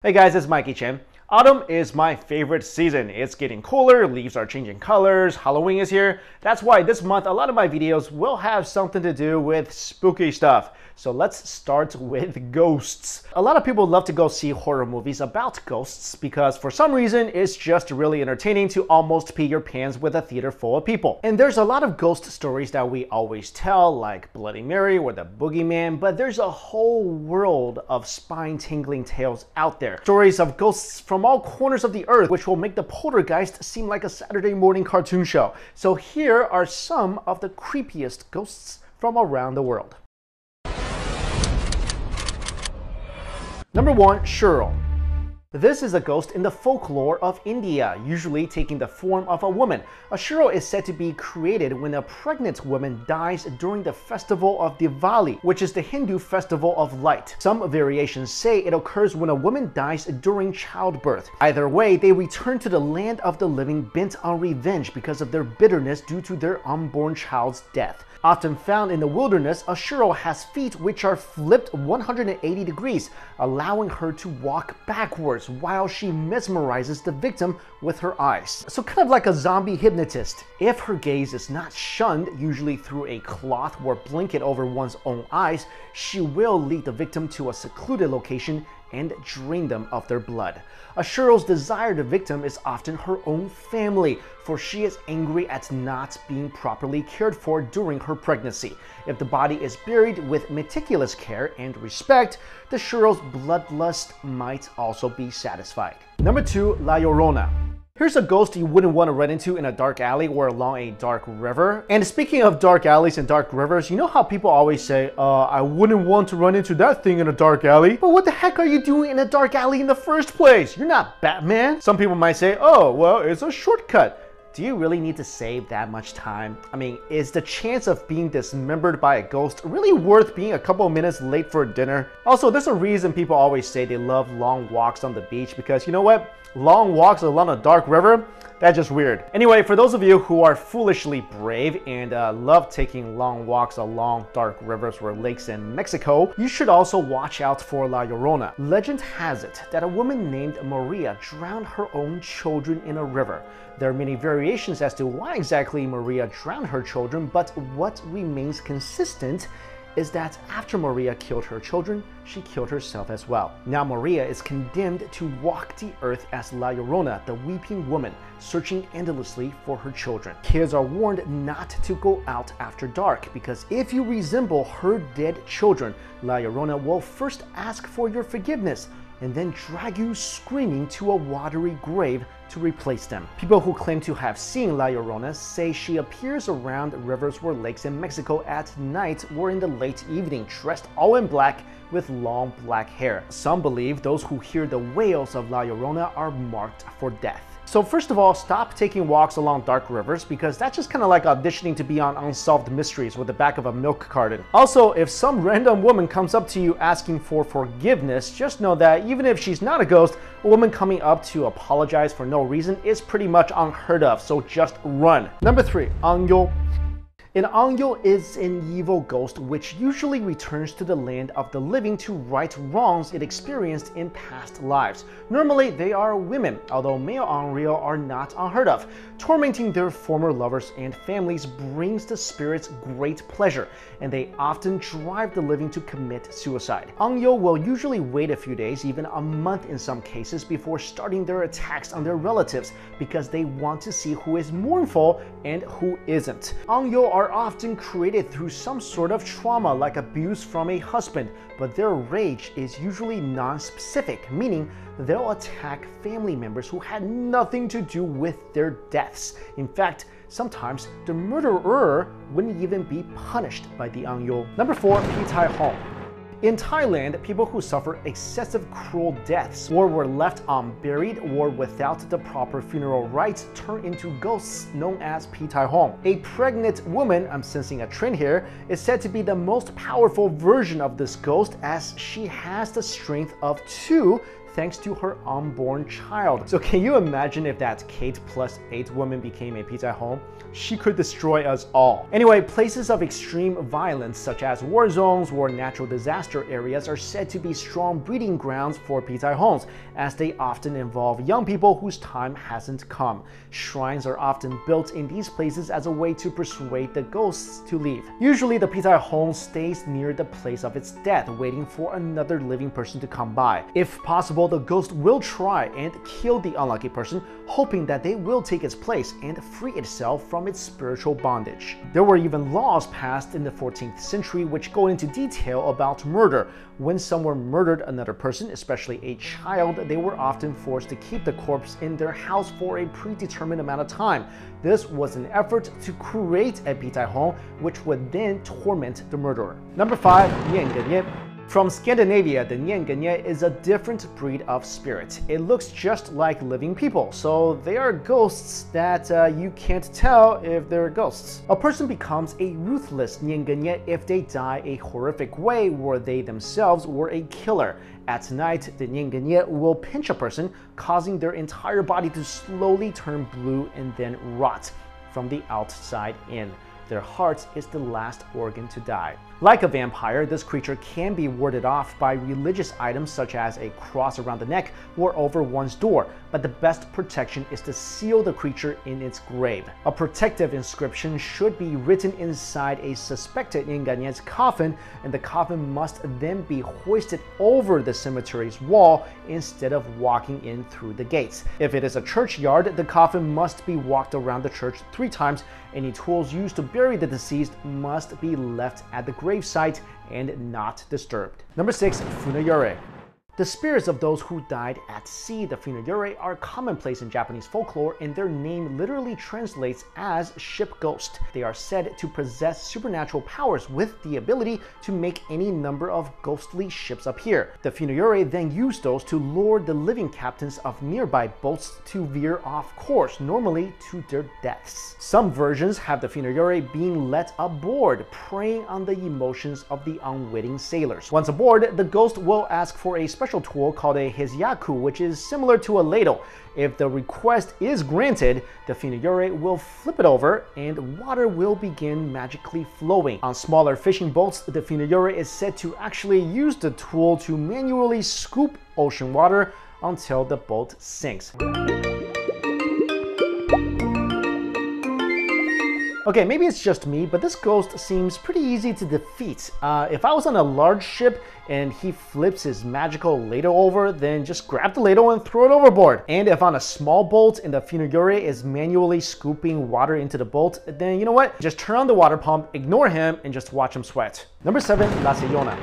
Hey guys, it's Mikexingchen. Autumn is my favorite season. It's getting cooler, leaves are changing colors, Halloween is here. That's why this month a lot of my videos will have something to do with spooky stuff. So let's start with ghosts. A lot of people love to go see horror movies about ghosts because for some reason it's just really entertaining to almost pee your pants with a theater full of people. And there's a lot of ghost stories that we always tell, like Bloody Mary or the Boogeyman, but there's a whole world of spine-tingling tales out there. Stories of ghosts from all corners of the earth, which will make the poltergeist seem like a Saturday morning cartoon show. So here are some of the creepiest ghosts from around the world. Number 1. Shirl. This is a ghost in the folklore of India, usually taking the form of a woman. A Shirl is said to be created when a pregnant woman dies during the festival of Diwali, which is the Hindu festival of light. Some variations say it occurs when a woman dies during childbirth. Either way, they return to the land of the living bent on revenge because of their bitterness due to their unborn child's death. Often found in the wilderness, a Shirl has feet which are flipped 180 degrees, allowing her to walk backwards while she mesmerizes the victim with her eyes. So kind of like a zombie hypnotist. If her gaze is not shunned, usually through a cloth or blanket over one's own eyes, she will lead the victim to a secluded location and drain them of their blood. A Shirl's desired victim is often her own family, for she is angry at not being properly cared for during her pregnancy. If the body is buried with meticulous care and respect, the Shirl's bloodlust might also be satisfied. Number 2. La Llorona. Here's a ghost you wouldn't want to run into in a dark alley or along a dark river. And speaking of dark alleys and dark rivers, you know how people always say, I wouldn't want to run into that thing in a dark alley. But what the heck are you doing in a dark alley in the first place? You're not Batman. Some people might say, oh, well, it's a shortcut. Do you really need to save that much time? I mean, is the chance of being dismembered by a ghost really worth being a couple of minutes late for dinner? Also, there's a reason people always say they love long walks on the beach because you know what? Long walks along a dark river, that's just weird. Anyway, for those of you who are foolishly brave and love taking long walks along dark rivers or lakes in Mexico, you should also watch out for La Llorona. Legend has it that a woman named Maria drowned her own children in a river. There are many variations as to why exactly Maria drowned her children, but what remains consistent is that after Maria killed her children, she killed herself as well. Now Maria is condemned to walk the earth as La Llorona, the weeping woman, searching endlessly for her children. Kids are warned not to go out after dark because if you resemble her dead children, La Llorona will first ask for your forgiveness and then drag you screaming to a watery grave to replace them. People who claim to have seen La Llorona say she appears around rivers or lakes in Mexico at night or in the late evening, dressed all in black with long black hair. Some believe those who hear the wails of La Llorona are marked for death. So first of all, stop taking walks along dark rivers because that's just kind of like auditioning to be on Unsolved Mysteries with the back of a milk carton. Also, if some random woman comes up to you asking for forgiveness, just know that even if she's not a ghost, a woman coming up to apologize for no reason is pretty much unheard of, so just run. Number 3. Angyo. An Angyo is an evil ghost which usually returns to the land of the living to right wrongs it experienced in past lives. Normally, they are women, although male Angyo are not unheard of. Tormenting their former lovers and families brings the spirits great pleasure, and they often drive the living to commit suicide. Angyo will usually wait a few days, even a month in some cases, before starting their attacks on their relatives because they want to see who is mournful and who isn't. Angyo are often created through some sort of trauma like abuse from a husband, but their rage is usually non-specific, meaning they'll attack family members who had nothing to do with their deaths. In fact, sometimes the murderer wouldn't even be punished by the Angyo. Number 4. Pita Home. In Thailand, people who suffer excessive cruel deaths or were left unburied or without the proper funeral rites turn into ghosts known as Pita Home. A pregnant woman, I'm sensing a trend here, is said to be the most powerful version of this ghost as she has the strength of 2 thanks to her unborn child. So can you imagine if that Kate plus 8 woman became a Pita Home? She could destroy us all. Anyway, places of extreme violence such as war zones or natural disaster areas are said to be strong breeding grounds for Pita Homes, as they often involve young people whose time hasn't come. Shrines are often built in these places as a way to persuade the ghosts to leave. Usually the Pita Home stays near the place of its death, waiting for another living person to come by. If possible, the ghost will try and kill the unlucky person, hoping that they will take its place and free itself from its spiritual bondage. There were even laws passed in the 14th century which go into detail about murder. When someone murdered another person, especially a child, they were often forced to keep the corpse in their house for a predetermined amount of time. This was an effort to create a Pita Home, which would then torment the murderer. Number 5. Niengenye. From Scandinavia, the Niengenye is a different breed of spirit. It looks just like living people, so they are ghosts that you can't tell if they're ghosts. A person becomes a ruthless Niengenye if they die a horrific way where they themselves were a killer. At night, the Niengenye will pinch a person, causing their entire body to slowly turn blue and then rot from the outside in. Their heart is the last organ to die. Like a vampire, this creature can be warded off by religious items such as a cross around the neck or over one's door, but the best protection is to seal the creature in its grave. A protective inscription should be written inside a suspected Niengenye's coffin, and the coffin must then be hoisted over the cemetery's wall instead of walking in through the gates. If it is a churchyard, the coffin must be walked around the church 3 times. Any tools used to bury the deceased must be left at the gravesite and not disturbed. Number 6. Funayure. The spirits of those who died at sea, the Funayure, are commonplace in Japanese folklore, and their name literally translates as ship ghost. They are said to possess supernatural powers with the ability to make any number of ghostly ships appear. The Funayure then use those to lure the living captains of nearby boats to veer off course, normally to their deaths. Some versions have the Funayure being let aboard, preying on the emotions of the unwitting sailors. Once aboard, the ghost will ask for a special tool called a hizyaku, which is similar to a ladle. If the request is granted, the Funayure will flip it over and water will begin magically flowing. On smaller fishing boats, the Funayure is said to actually use the tool to manually scoop ocean water until the boat sinks. Okay, maybe it's just me, but this ghost seems pretty easy to defeat. If I was on a large ship and he flips his magical ladle over, then just grab the ladle and throw it overboard. And if on a small boat and the Funayure is manually scooping water into the boat, then you know what? Just turn on the water pump, ignore him, and just watch him sweat. Number 7. La Sedona.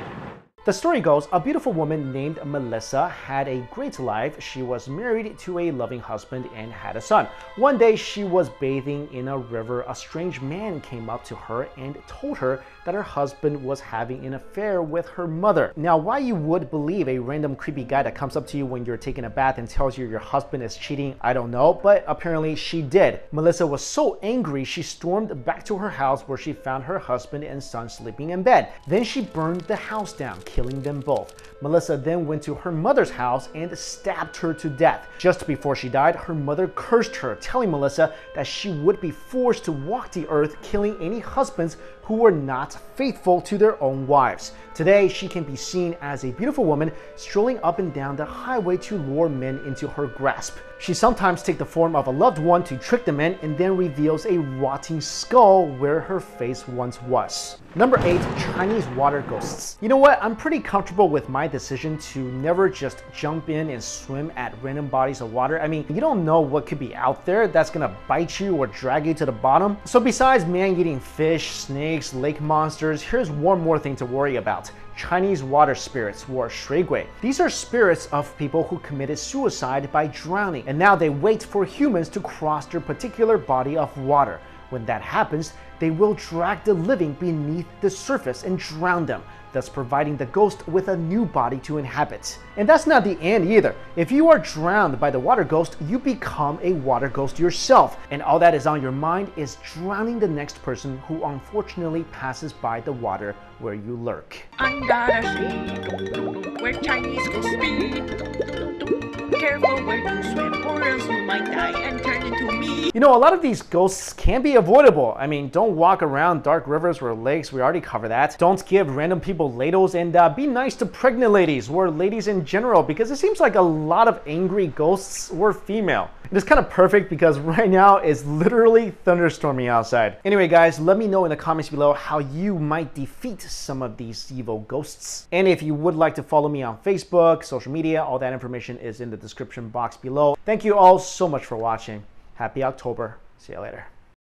The story goes, a beautiful woman named Melissa had a great life. She was married to a loving husband and had a son. One day she was bathing in a river. A strange man came up to her and told her that her husband was having an affair with her mother. Now, why you would believe a random creepy guy that comes up to you when you're taking a bath and tells you your husband is cheating, I don't know, but apparently she did. Melissa was so angry, she stormed back to her house where she found her husband and son sleeping in bed. Then she burned the house down, killing them both. Melissa then went to her mother's house and stabbed her to death. Just before she died, her mother cursed her, telling Melissa that she would be forced to walk the earth, killing any husbands who were not faithful to their own wives. Today, she can be seen as a beautiful woman strolling up and down the highway to lure men into her grasp. She sometimes takes the form of a loved one to trick the men and then reveals a rotting skull where her face once was. Number 8. Chinese water ghosts. You know what? I'm pretty comfortable with my decision to never just jump in and swim at random bodies of water. I mean, you don't know what could be out there that's gonna bite you or drag you to the bottom. So besides man-eating fish, snakes, lake monsters, here's one more thing to worry about. Chinese water spirits, or shuigui. These are spirits of people who committed suicide by drowning, and now they wait for humans to cross their particular body of water. When that happens, they will drag the living beneath the surface and drown them, thus providing the ghost with a new body to inhabit. And that's not the end either. If you are drowned by the water ghost, you become a water ghost yourself, and all that is on your mind is drowning the next person who unfortunately passes by the water where you lurk. Under the sea, where Chinese go speed. Careful where you swim, or else you might die and turn into me. You know, a lot of these ghosts can be avoidable. I mean, don't walk around dark rivers or lakes. We already covered that. Don't give random people ladles, and be nice to pregnant ladies or ladies in general, because it seems like a lot of angry ghosts were female. It is kind of perfect because right now it's literally thunderstorming outside. Anyway, guys, let me know in the comments below how you might defeat some of these evil ghosts. And if you would like to follow me on Facebook, social media, all that information is in the description box below. Thank you all so much for watching. Happy October. See you later.